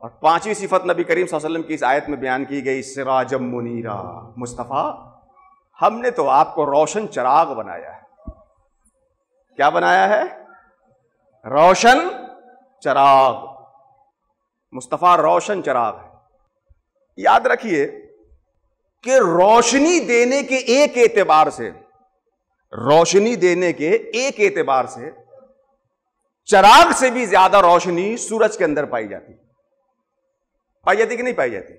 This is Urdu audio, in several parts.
اور پانچویں صفت نبی کریم صلی اللہ علیہ وسلم کی اس آیت میں بیان کی گئی، سراجم منیرا، مصطفیٰ ہم نے تو آپ کو روشن چراغ بنایا ہے۔ کیا بنایا ہے؟ روشن چراغ۔ مصطفیٰ روشن چراغ ہے۔ یاد رکھیے کہ روشنی دینے کے ایک اعتبار سے، روشنی دینے کے ایک اعتبار سے چراغ سے بھی زیادہ روشنی سورج کے اندر پائی جاتی، پائی جاتی کہ نہیں پائی جاتی؟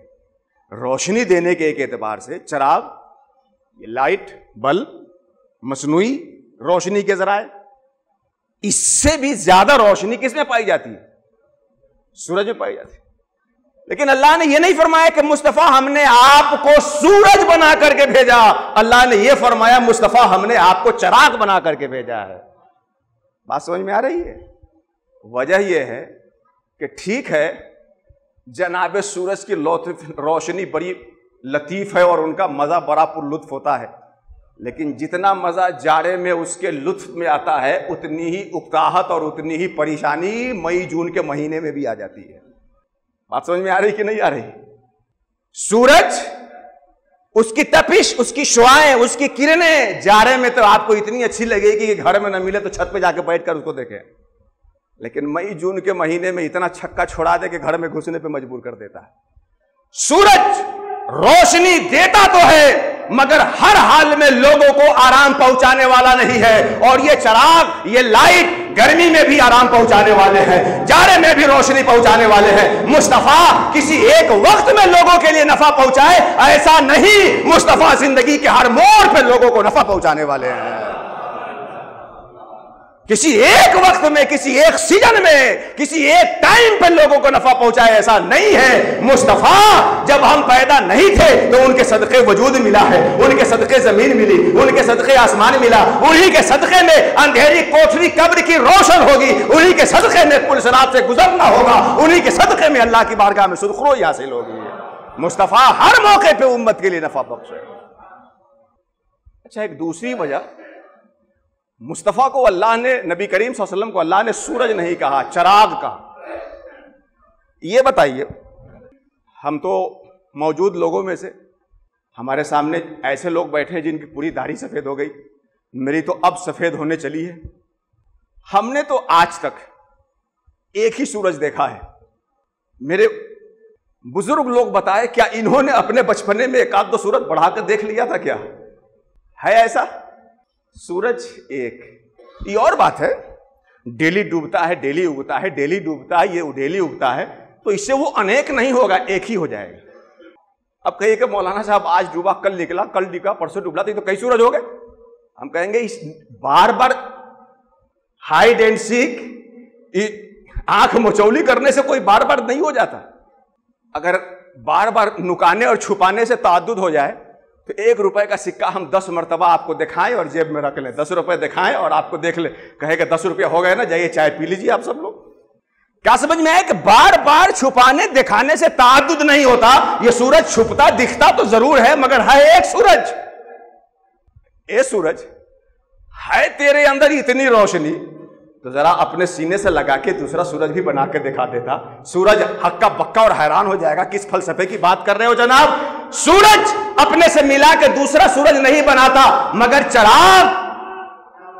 روشنی دینے کے ایک اعتبار سے چراغ، یہ لائٹ بلب، مصنوعی روشنی کے ذرائع، اس سے بھی زیادہ روشنی کس میں پائی جاتی ہے؟ سورج میں پائی جاتی ہے۔ لیکن اللہ نے یہ نہیں فرمایا کہ مصطفیٰ ہم نے آپ کو سورج بنا کر کے بھیجا، اللہ نے یہ فرمایا مصطفیٰ ہم نے آپ کو چراغ بنا کر کے بھیجا ہے۔ بات سمجھ میں آ رہی ہے؟ وجہ یہ ہے کہ ٹھیک ہے جناب سورج کی روشنی بڑی لطیف ہے اور ان کا مزہ بڑا پر لطف ہوتا ہے، لیکن جتنا مزہ جاڑے میں اس کے لطف میں آتا ہے اتنی ہی اکتاہٹ اور اتنی ہی پریشانی مئی جون کے مہینے میں بھی آ جاتی ہے۔ بات سمجھ میں آ رہی کہ نہیں آ رہی؟ سورج، اس کی تپش، اس کی شعاعیں، اس کی کرنیں جاڑے میں تو آپ کو اتنی اچھی لگے گی کہ گھر میں نہ ملے تو چھت پہ جا کے بیٹھ کر اس کو دیکھیں، لیکن مئی جون کے مہینے میں اتنا چھکا چھوڑا دے کہ گھر میں گھسنے پہ مجبور کر دیتا ہے۔ سورج روشنی دیتا تو ہے مگر ہر حال میں لوگوں کو آرام پہنچانے والا نہیں ہے، اور یہ چراغ، یہ لائٹ گرمی میں بھی آرام پہنچانے والے ہیں، جاڑے میں بھی روشنی پہنچانے والے ہیں۔ مصطفیٰ کسی ایک وقت میں لوگوں کے لیے نفع پہنچائے ایسا نہیں، مصطفیٰ زندگی کے ہر موڑ پہ لوگوں کو نفع پہنچانے والے ہیں۔ کسی ایک وقت میں، کسی ایک سیزن میں، کسی ایک ٹائم پہ لوگوں کو نفع پہنچائے ایسا نہیں ہے۔ مصطفیٰ جب ہم پیدا نہیں تھے تو ان کے صدقے وجود ملا ہے، ان کے صدقے زمین ملی، ان کے صدقے آسمان ملا، انہی کے صدقے میں اندھیری کوٹھری قبر کی روشن ہوگی، انہی کے صدقے میں پل صراط سے گزرنا ہوگا، انہی کے صدقے میں اللہ کی بارگاہ میں سرخروئی حاصل ہوگی۔ مصطفیٰ ہر موقع پہ امت کے لیے نفع بخش ہے۔ اچھا، ایک دوسری وجہ، مصطفیٰ کو اللہ نے، نبی کریم صلی اللہ علیہ وسلم کو اللہ نے سورج نہیں کہا، چراغ کہا۔ یہ بتائیے، ہم تو موجود لوگوں میں سے، ہمارے سامنے ایسے لوگ بیٹھے ہیں جن کی پوری داڑھی سفید ہو گئی، میری تو اب سفید ہونے چلی ہے۔ ہم نے تو آج تک ایک ہی سورج دیکھا ہے۔ میرے بزرگ لوگ بتائے، کیا انہوں نے اپنے بچپنے میں ایک آدھ دو سورج بڑھا کر دیکھ لیا تھا؟ کیا ہے ایسا؟ سورج ایک، یہ اور بات ہے، ڈیلی ڈوبتا ہے، ڈیلی اگتا ہے، ڈیلی ڈوبتا ہے، یہ ڈیلی اگتا ہے، تو اس سے وہ انیک نہیں ہوگا، ایک ہی ہو جائے گا۔ اب کہیے کہ مولانا صاحب آج ڈوبا، کل نکلا، کل ڈکا، پرسوں ڈوبلا، تو کئی سورج ہو گئے؟ ہم کہیں گے بار بار ہائیڈ اینڈ سیک، آنکھ مچولی کرنے سے کوئی بار بار نہیں ہو جاتا۔ اگر بار بار نکانے اور چھپانے سے تعدد ہو جائے تو 1 روپے کا سکہ ہم 10 مرتبہ آپ کو دکھائیں اور جیب میں رکھ لیں، 10 روپے دکھائیں اور آپ کو دیکھ لیں، کہے کہ 10 روپے ہو گئے نا، جائیے چائے پی لیجیے آپ سب لوگ۔ کیا سمجھ میں آئے کہ بار بار چھپانے دکھانے سے تعدد نہیں ہوتا؟ یہ سورج چھپتا دکھتا تو ضرور ہے مگر ہے ایک سورج۔ اے سورج، ہے تیرے اندر اتنی روشنی تو ذرا اپنے سینے سے لگا کے دوسرا سورج بھی بنا کے دکھا دیتا، سورج ہکا بکا اور حیران ہو جائے گا کس فلسفے کی بات کر رہے ہو جناب۔ سورج اپنے سے ملا کے دوسرا سورج نہیں بناتا مگر چراغ،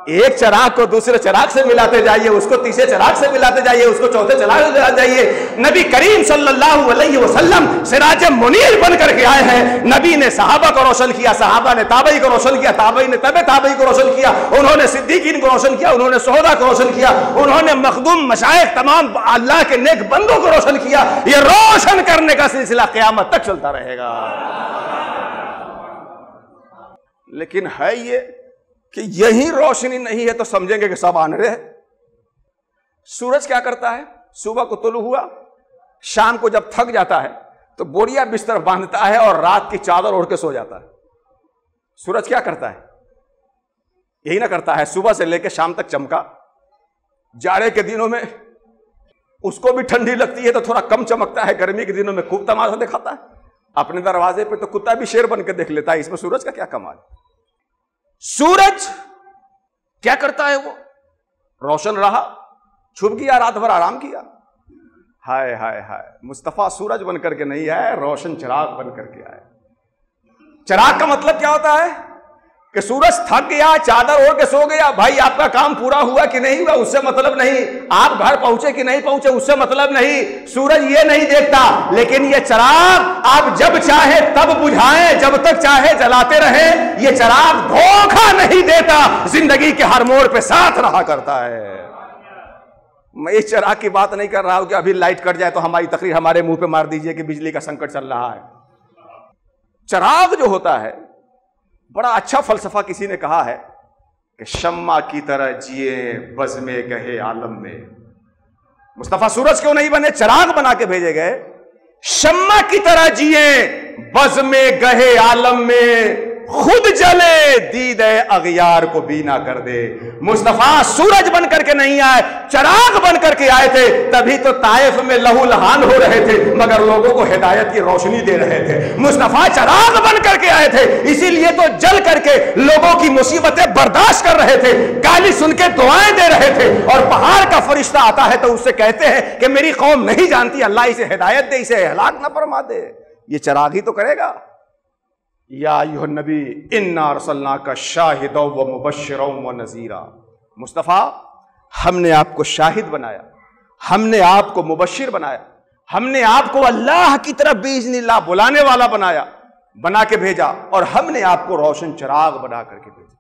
ایک چراغ کو دوسرے چراغ سے ملاتے جائیے، اس کو تیسرے چراغ سے ملاتے جائیے، اس کو چوتھے چراغ سے ملاتے جائیے۔ نبی کریم صلی اللہ علیہ وسلم سراج منیر بن کر کے آئے ہیں۔ نبی نے صحابہ کو روشن کیا، صحابہ نے تابعی کو روشن کیا، تابعی نے تابعی کو روشن کیا، انہوں نے صدیقین کو روشن کیا، انہوں نے شہداء کو روشن کیا، انہوں نے مخدوم مشائخ تمام اللہ کے نیک بندوں کو روشن کیا۔ یہ روشن کرنے کا سلسلہ قیامت تک چلتا رہے گا۔ لیکن ہے یہ کہ یہی روشنی نہیں ہے تو سمجھیں گے کہ سب آنرے ہے۔ سورج کیا کرتا ہے؟ صبح کو طلوع ہوا، شام کو جب تھک جاتا ہے تو بوریا بستر باندھتا ہے اور رات کی چادر اوڑھ کے سو جاتا ہے۔ سورج کیا کرتا ہے؟ یہی نہ کرتا ہے، صبح سے لے کے شام تک چمکا، جاڑے کے دنوں میں اس کو بھی ٹھنڈی لگتی ہے تو تھوڑا کم چمکتا ہے، گرمی کے دنوں میں خوب تماشا دکھاتا ہے، اپنے دروازے پہ تو کتا بھی شیر بن کے دیکھ لیتا ہے۔ اس میں سورج کا کیا کمال؟ سورج کیا کرتا ہے؟ وہ روشن رہا، چھپ گیا، رات بھر آرام کیا، ہائے ہائے ہائے، مصطفیٰ سورج بن کر کے نہیں آئے، روشن چراغ بن کر کے آئے۔ چراغ کا مطلب کیا ہوتا ہے کہ سورج تھک گیا، چادر اوڑھ کے سو گیا، بھائی آپ کا کام پورا ہوا کہ نہیں ہوا اس سے مطلب نہیں، آپ گھر پہنچے کہ نہیں پہنچے اس سے مطلب نہیں، سورج یہ نہیں دیکھتا، لیکن یہ چراغ آپ جب چاہے تب بجھائیں، جب تک چاہے جلاتے رہیں، یہ چراغ دھوکہ نہیں دیتا، زندگی کے ہر موڑ پہ ساتھ رہا کرتا ہے۔ میں اس چراغ کی بات نہیں کر رہا ہوں کہ ابھی لائٹ کٹ جائے تو ہماری تقریر ہمارے منہ پہ مار دیجئے کہ بجلی کا سنکٹ چل رہا ہے۔ چراغ جو ہوتا ہے، بڑا اچھا فلسفہ کسی نے کہا ہے کہ شمع کی طرح جیے بزم گہے عالم میں۔ مصطفیٰ سورج کیوں نہیں بنے، چراغ بنا کے بھیجے گئے، شمع کی طرح جیے بزم گہے عالم میں، خود جلے دید اغیار کو بینا کر دے۔ مصطفیٰ سورج بن کر کے نہیں آئے، چراغ بن کر کے آئے تھے، تبھی تو طائف میں لہو لہان ہو رہے تھے مگر لوگوں کو ہدایت کی روشنی دے رہے تھے۔ مصطفیٰ چراغ بن کر کے آئے تھے، اسی لیے تو جل کر کے لوگوں کی مصیبتیں برداشت کر رہے تھے، گالی سن کے دعائیں دے رہے تھے، اور پہاڑ کا فرشتہ آتا ہے تو اس سے کہتے ہیں کہ میری قوم نہیں جانتی، اللہ اسے ہدایت دے، اسے ہلاک نہ فرما دے۔ یہ چراغ ہی تو کرے گا۔ یا ایھا النبی انا ارسلناک شاہدا و مبشرا و نذیرا۔ مصطفیٰ ہم نے آپ کو شاہد بنایا، ہم نے آپ کو مبشر بنایا، ہم نے آپ کو اللہ کی طرف باذن اللہ بلانے والا بنا کے بھیجا، اور ہم نے آپ کو روشن چراغ بنا کر کے بھیجا۔